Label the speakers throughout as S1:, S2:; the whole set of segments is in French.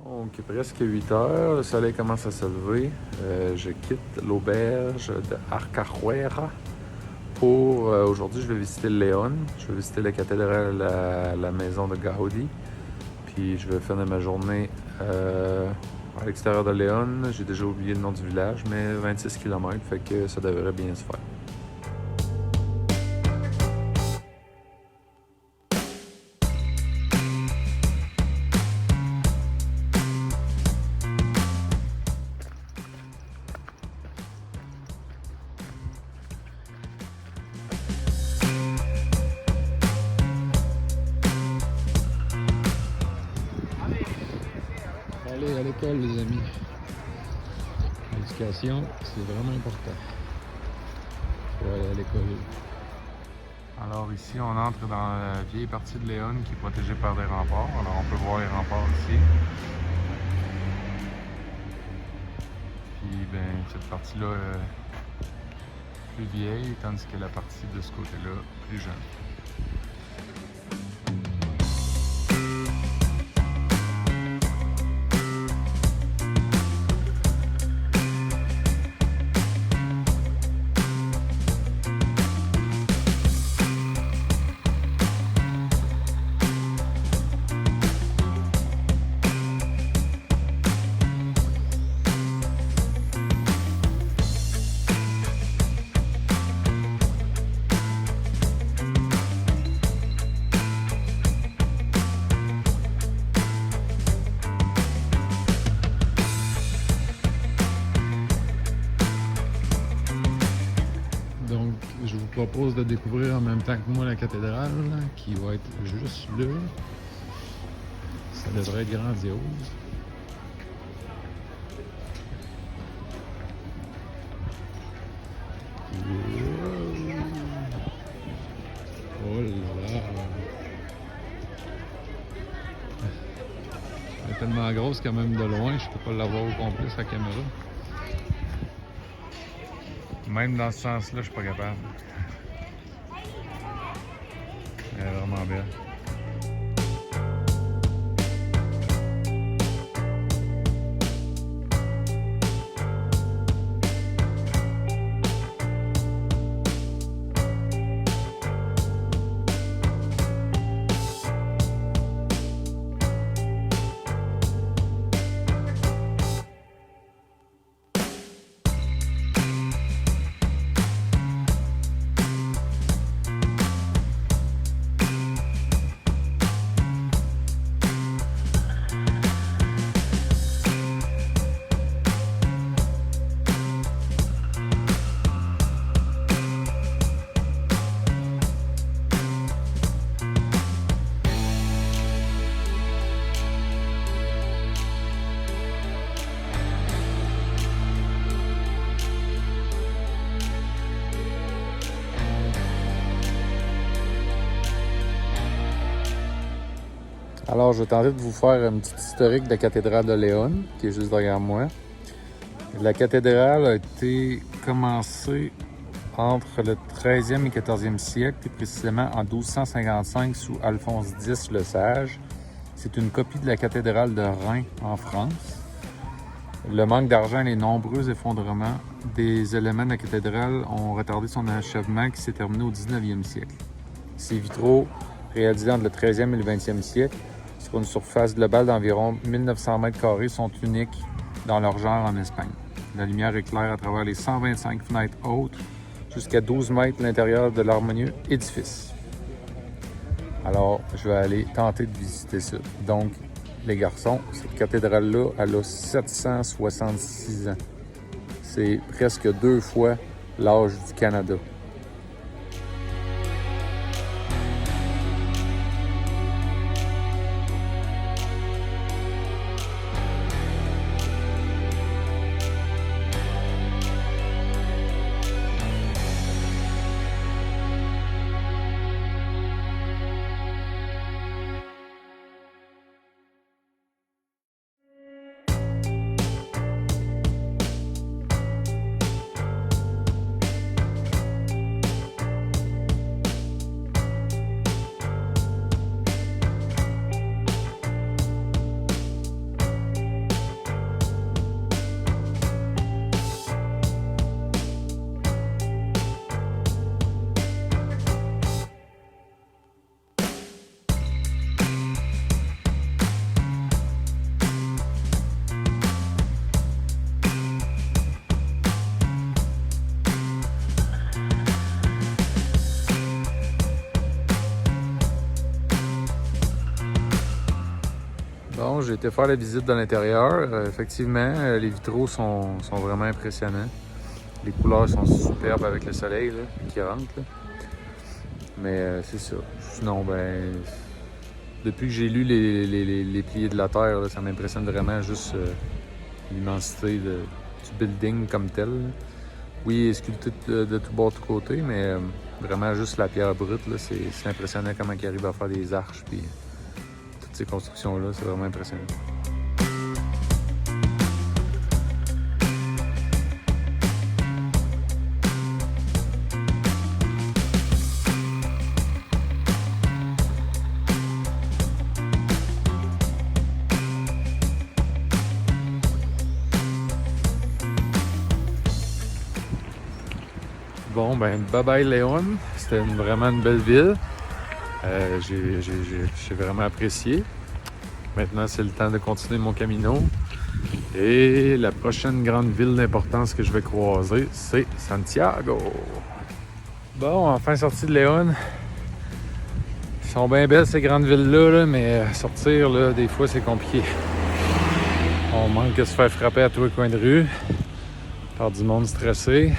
S1: Donc, presque 8 heures, le soleil commence à se lever. Je quitte l'auberge de Arcajuera pour aujourd'hui, je vais visiter le Léon. Je vais visiter la cathédrale, la maison de Gaudi. Puis je vais finir ma journée à l'extérieur de Léon. J'ai déjà oublié le nom du village, mais 26 km, fait que ça devrait bien se faire.
S2: Aller à l'école, les amis. L'éducation, c'est vraiment important. Pour aller à l'école.
S1: Alors ici, on entre dans la vieille partie de Léon qui est protégée par des remparts. Alors on peut voir les remparts ici. Puis ben, cette partie-là plus vieille, tandis que la partie de ce côté-là plus jeune.
S2: Donc, je vous propose de découvrir en même temps que moi la cathédrale, qui va être juste là. Ça devrait être grandiose. Wow. Oh là là! Elle est tellement grosse quand même de loin, je peux pas l'avoir au complet sur la caméra.
S1: Même dans ce sens-là, je suis pas capable. Elle est vraiment belle. Alors, je vais tenter de vous faire un petit historique de la cathédrale de Léon, qui est juste derrière moi. La cathédrale a été commencée entre le 13e et 14e siècle, et précisément en 1255 sous Alphonse X le Sage. C'est une copie de la cathédrale de Reims en France. Le manque d'argent et les nombreux effondrements des éléments de la cathédrale ont retardé son achèvement qui s'est terminé au 19e siècle. Ces vitraux, réalisés entre le 13e et le 20e siècle, sur une surface globale d'environ 1900 m², sont uniques dans leur genre en Espagne. La lumière éclaire à travers les 125 fenêtres hautes jusqu'à 12 mètres l'intérieur de l'harmonieux édifice. Alors, je vais aller tenter de visiter ça. Donc, les garçons, cette cathédrale-là, elle a 766 ans. C'est presque 2 fois l'âge du Canada. Bon, j'ai été faire la visite de l'intérieur. Effectivement, les vitraux sont vraiment impressionnants. Les couleurs sont superbes avec le soleil là, qui rentre. Là. Mais c'est ça. Sinon, ben, depuis que j'ai lu les piliers de la Terre, là, ça m'impressionne vraiment juste l'immensité du building comme tel. Là. Oui, sculpté de tout bord, de tout côté, mais vraiment juste la pierre brute, là, c'est impressionnant comment ils arrivent à faire des arches. Puis toutes ces constructions-là, c'est vraiment impressionnant. Bon, ben, bye bye Léon. C'était vraiment une belle ville. J'ai vraiment apprécié. Maintenant, c'est le temps de continuer mon camino. Et la prochaine grande ville d'importance que je vais croiser, c'est Santiago. Bon, enfin sorti de Léon. Ils sont bien belles ces grandes villes-là, là, mais sortir, là, des fois, c'est compliqué. On manque de se faire frapper à tous les coins de rue par du monde stressé.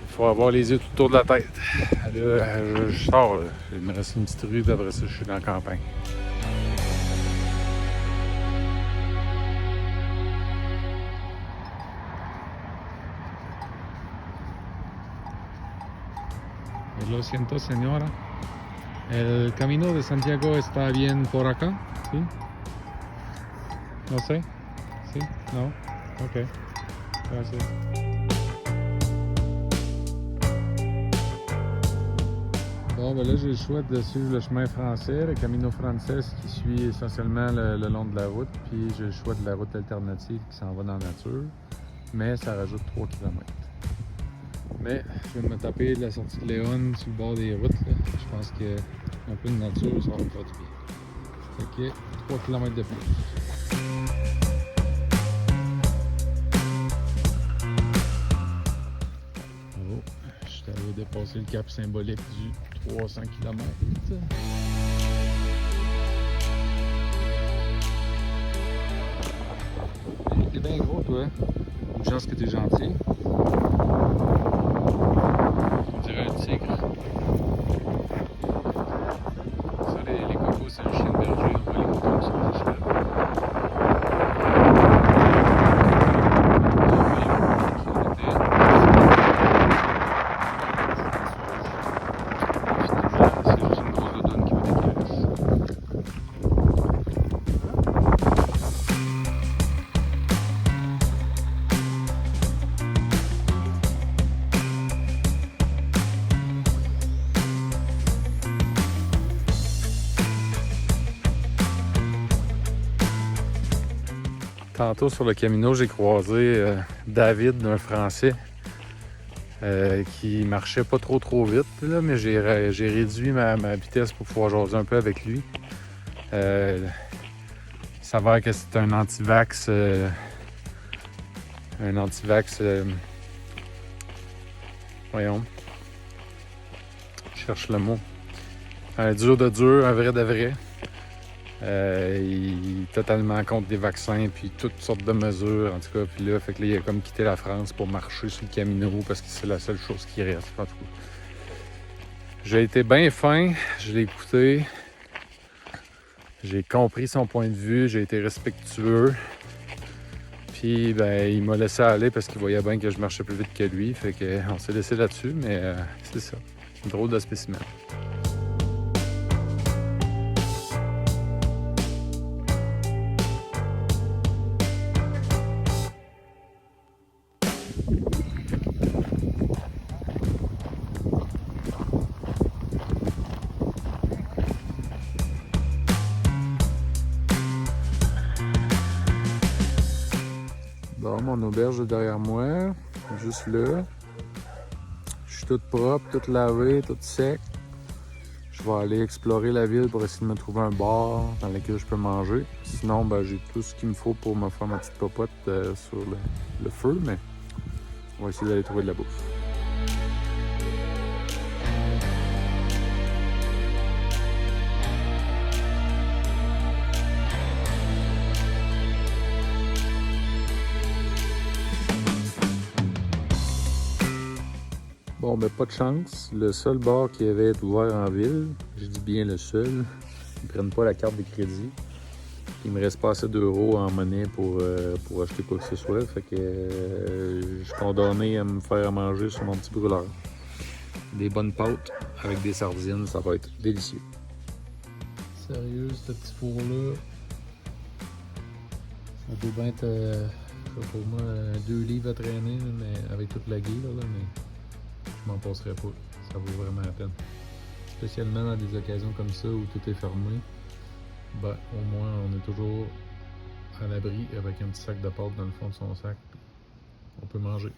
S1: Il faut avoir les yeux tout autour de la tête. Là, je sors, là. Il me reste une petite rue, puis après ça, je suis dans la campagne. Lo siento, señora. El camino de Santiago está bien por acá, ¿sí? No sé. ¿Sí? No? Ok. Gracias. Bon, ben là, j'ai le choix de suivre le chemin français, le Camino Frances qui suit essentiellement le long de la route, puis j'ai le choix de la route alternative qui s'en va dans la nature, mais ça rajoute 3 km. Mais je vais me taper de la sortie de Léon sur le bord des routes. Là. Je pense qu'un peu de nature, ça va me faire du bien. Fait que 3 km de plus. Oh, je suis allé dépasser le cap symbolique du 300 km. T'es bien gros, toi. Une chance que t'es gentil. On dirait un tigre. Ça, les cocos, c'est un chien de berger. On voit les cocos qui sont marchés. Tantôt sur le Camino, j'ai croisé David, un Français, qui marchait pas trop vite, là, mais j'ai réduit ma vitesse pour pouvoir jaser un peu avec lui. Il s'avère que c'est un anti-vax. Voyons. Je cherche le mot. Un dur de dur, un vrai de vrai. Il est totalement contre des vaccins puis toutes sortes de mesures en tout cas. Puis là, fait que là, il a comme quitté la France pour marcher sur le Camino parce que c'est la seule chose qui reste. En tout cas. J'ai été bien fin, je l'ai écouté, j'ai compris son point de vue, j'ai été respectueux. Puis ben, il m'a laissé aller parce qu'il voyait bien que je marchais plus vite que lui. Fait que on s'est laissé là-dessus, mais c'est ça. Une drôle de spécimen. Bon, mon auberge est derrière moi, juste là. Je suis toute propre, toute lavée, toute sec. Je vais aller explorer la ville pour essayer de me trouver un bar dans lequel je peux manger. Sinon, ben, j'ai tout ce qu'il me faut pour me faire ma petite popote sur le feu, mais on va essayer d'aller trouver de la bouffe. mais pas de chance. Le seul bar qui avait été ouvert en ville, je dis bien le seul, ils prennent pas la carte de crédit. Il me reste pas assez d'euros en monnaie pour acheter quoi que ce soit. Fait que je suis condamné à me faire à manger sur mon petit brûleur. Des bonnes pâtes avec des sardines, ça va être délicieux. Sérieux, ce petit four-là, ça doit bien être, pour moi, 2 livres à traîner, là, mais avec toute la guille, là, mais je m'en passerai pas. Ça vaut vraiment la peine. Spécialement dans des occasions comme ça où tout est fermé, ben, au moins on est toujours à l'abri avec un petit sac de pâtes dans le fond de son sac. On peut manger.